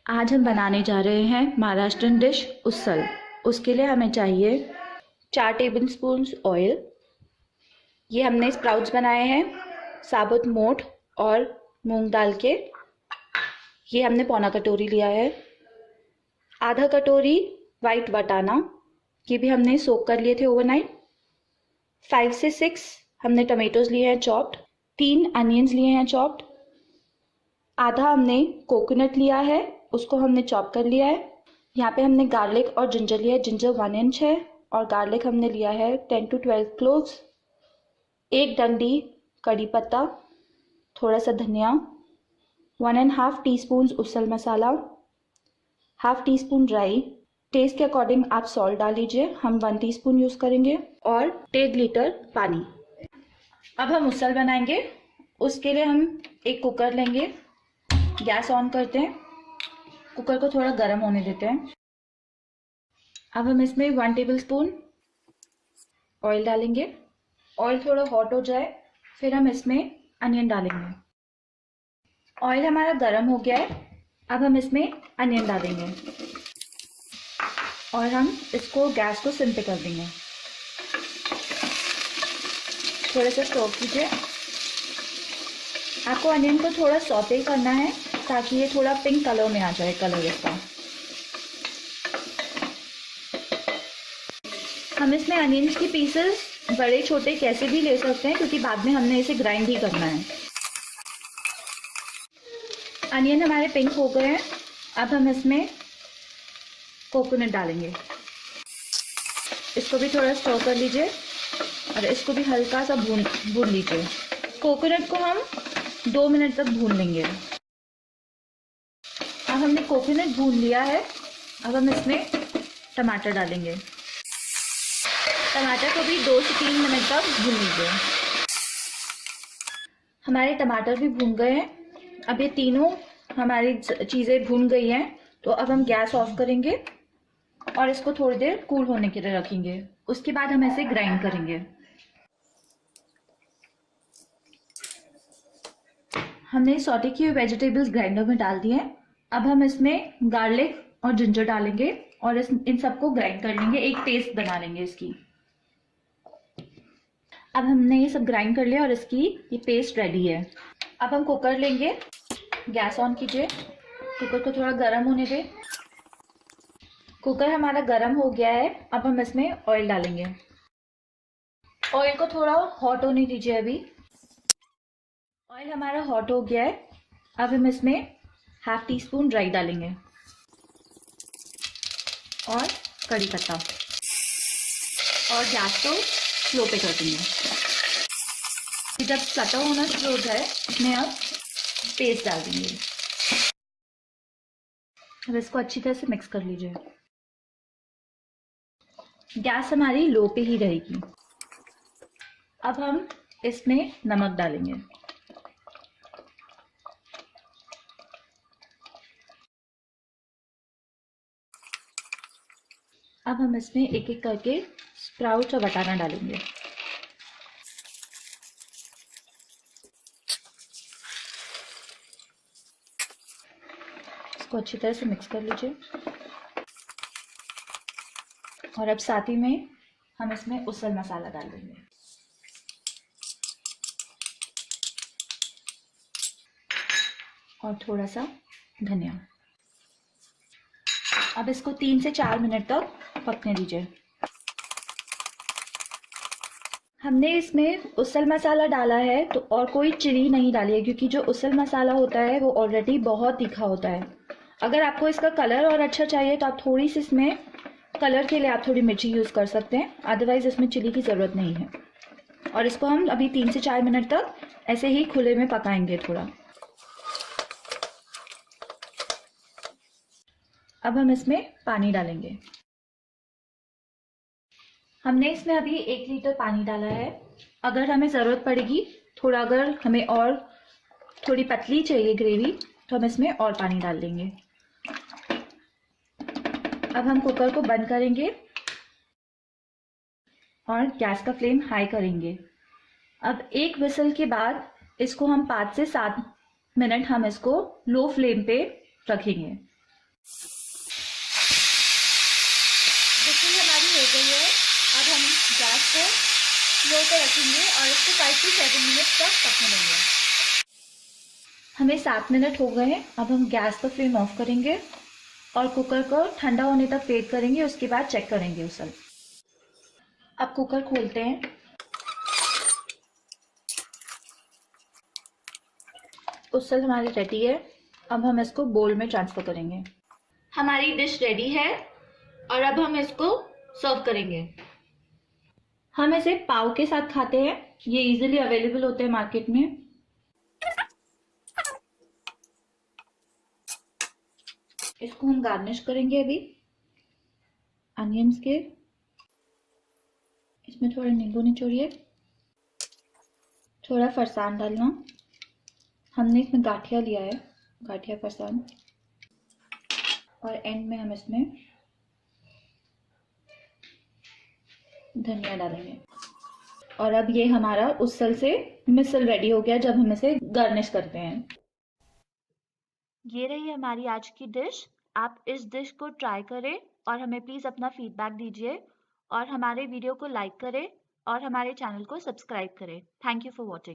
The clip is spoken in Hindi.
आज हम बनाने जा रहे हैं महाराष्ट्रन डिश उसल। उसके लिए हमें चाहिए 4 टेबलस्पून ऑयल। ये हमने स्प्राउट्स बनाए हैं साबुत मोठ और मूंग दाल के। ये हमने पौना कटोरी लिया है। आधा कटोरी वाइट वटाना, ये भी हमने सोक कर लिए थे ओवरनाइट। 5 से 6 हमने टमेटोज लिए हैं चॉप्ड। 3 अनियंस लिए हैं चॉप्ड। आधा हमने कोकोनट लिया है, उसको हमने चॉप कर लिया है। यहाँ पे हमने गार्लिक और जिंजर लिया है। जिंजर 1 इंच है और गार्लिक हमने लिया है 10 to 12 क्लोव्स। 1 डंडी कड़ी पत्ता, थोड़ा सा धनिया, 1.5 टीस्पून उसल मसाला, हाफ टी स्पून राई। टेस्ट के अकॉर्डिंग आप सॉल्ट डाल लीजिए, हम 1 टीस्पून यूज़ करेंगे, और 1.5 लीटर पानी। अब हम उसल बनाएंगे। उसके लिए हम एक कुकर लेंगे, गैस ऑन करते हैं, कुकर को थोड़ा गर्म होने देते हैं। अब हम इसमें 1 टेबलस्पून ऑयल डालेंगे। ऑयल थोड़ा हॉट हो जाए फिर हम इसमें अनियन डालेंगे। ऑयल हमारा गर्म हो गया है, अब हम इसमें अनियन डालेंगे और हम इसको गैस को सिम पे कर देंगे। थोड़ा सा स्टोव कीजिए। आपको अनियन को थोड़ा सौते करना है ताकि ये थोड़ा पिंक कलर में आ जाए, कलर इसका। हम इसमें अनियन की पीसेस बड़े छोटे कैसे भी ले सकते हैं, क्योंकि बाद में हमने इसे ग्राइंड ही करना है। अनियन हमारे पिंक हो गए हैं। अब हम इसमें कोकोनट डालेंगे। इसको भी थोड़ा स्टर कर लीजिए और इसको भी हल्का सा भून लीजिए। कोकोनट को हम 2 मिनट तक भून लेंगे। अब हमने कोकोनट भून लिया है। अब हम इसमें टमाटर डालेंगे। टमाटर को भी 2 से 3 मिनट तक भून लीजिए। हमारे टमाटर भी भून गए हैं। अब ये तीनों हमारी चीज़ें भून गई हैं, तो अब हम गैस ऑफ करेंगे और इसको थोड़ी देर कूल होने के लिए रखेंगे। उसके बाद हम इसे ग्राइंड करेंगे। हमने सॉटे किए हुए वेजिटेबल्स ग्राइंडर में डाल दिए हैं। अब हम इसमें गार्लिक और जिंजर डालेंगे और इन सबको ग्राइंड कर लेंगे, एक पेस्ट बना लेंगे इसकी। अब हमने ये सब ग्राइंड कर लिया और इसकी ये पेस्ट रेडी है। अब हम कुकर लेंगे, गैस ऑन कीजिए, कुकर को थोड़ा गर्म होने दें। कुकर हमारा गर्म हो गया है। अब हम इसमें ऑयल डालेंगे। ऑयल को थोड़ा हॉट होने दीजिए अभी। ऑयल हमारा हॉट हो गया है। अब हम इसमें हाफ टी स्पून राई डालेंगे और कड़ी पत्ता, और गैस को स्लो पे कर देंगे। जब फ्लटर होना शुरू हो जाए इसमें अब पेस्ट डाल देंगे। अब इसको अच्छी तरह से मिक्स कर लीजिए। गैस हमारी लो पे ही रहेगी। अब हम इसमें नमक डालेंगे। अब हम इसमें एक एक करके स्प्राउट और वटाना डालेंगे। इसको अच्छी तरह से मिक्स कर लीजिए। और अब साथ ही में हम इसमें उसल मसाला डाल देंगे। और थोड़ा सा धनिया। अब इसको 3 से 4 मिनट तक पकने दीजिए। हमने इसमें उसल मसाला डाला है तो और कोई चिली नहीं डाली है, क्योंकि जो उसल मसाला होता है वो ऑलरेडी बहुत तीखा होता है। अगर आपको इसका कलर और अच्छा चाहिए तो आप थोड़ी सी इसमें कलर के लिए आप थोड़ी मिर्ची यूज़ कर सकते हैं, अदरवाइज इसमें चिली की ज़रूरत नहीं है। और इसको हम अभी 3 से 4 मिनट तक ऐसे ही खुले में पकाएंगे थोड़ा। अब हम इसमें पानी डालेंगे। हमने इसमें अभी 1 लीटर पानी डाला है। अगर हमें ज़रूरत पड़ेगी थोड़ा, अगर हमें और थोड़ी पतली चाहिए ग्रेवी तो हम इसमें और पानी डाल देंगे। अब हम कुकर को बंद करेंगे और गैस का फ्लेम हाई करेंगे। अब 1 विसल के बाद इसको हम 5 से 7 मिनट हम इसको लो फ्लेम पे रखेंगे। डिशेज हमारी हो गई है। अब हम गैस को स्लो पे रखेंगे और इसको 5 से 7 मिनट तक पकने देंगे। हमें 7 मिनट हो गए हैं। अब हम गैस का फ्लेम ऑफ करेंगे और कुकर को ठंडा होने तक वेट करेंगे। उसके बाद चेक करेंगे उसल। अब कुकर खोलते हैं। उसल हमारी रेडी है। अब हम इसको बोल में ट्रांसफर करेंगे। हमारी डिश रेडी है और अब हम इसको सर्व करेंगे। हम इसे पाव के साथ खाते हैं। ये इजीली अवेलेबल होते हैं मार्केट में। इसको हम गार्निश करेंगे अभी अनियंस के। इसमें थोड़ा नींबू निचोड़िए, थोड़ा फरसान डालना। हमने इसमें गाठिया लिया है, गाठिया फरसान। और एंड में हम इसमें धनिया डालेंगे। और अब ये हमारा उसल से मिसल रेडी हो गया जब हम इसे गार्निश करते हैं। ये रही हमारी आज की डिश। आप इस डिश को ट्राई करें और हमें प्लीज़ अपना फीडबैक दीजिए और हमारे वीडियो को लाइक करें और हमारे चैनल को सब्सक्राइब करें। Thank you for watching.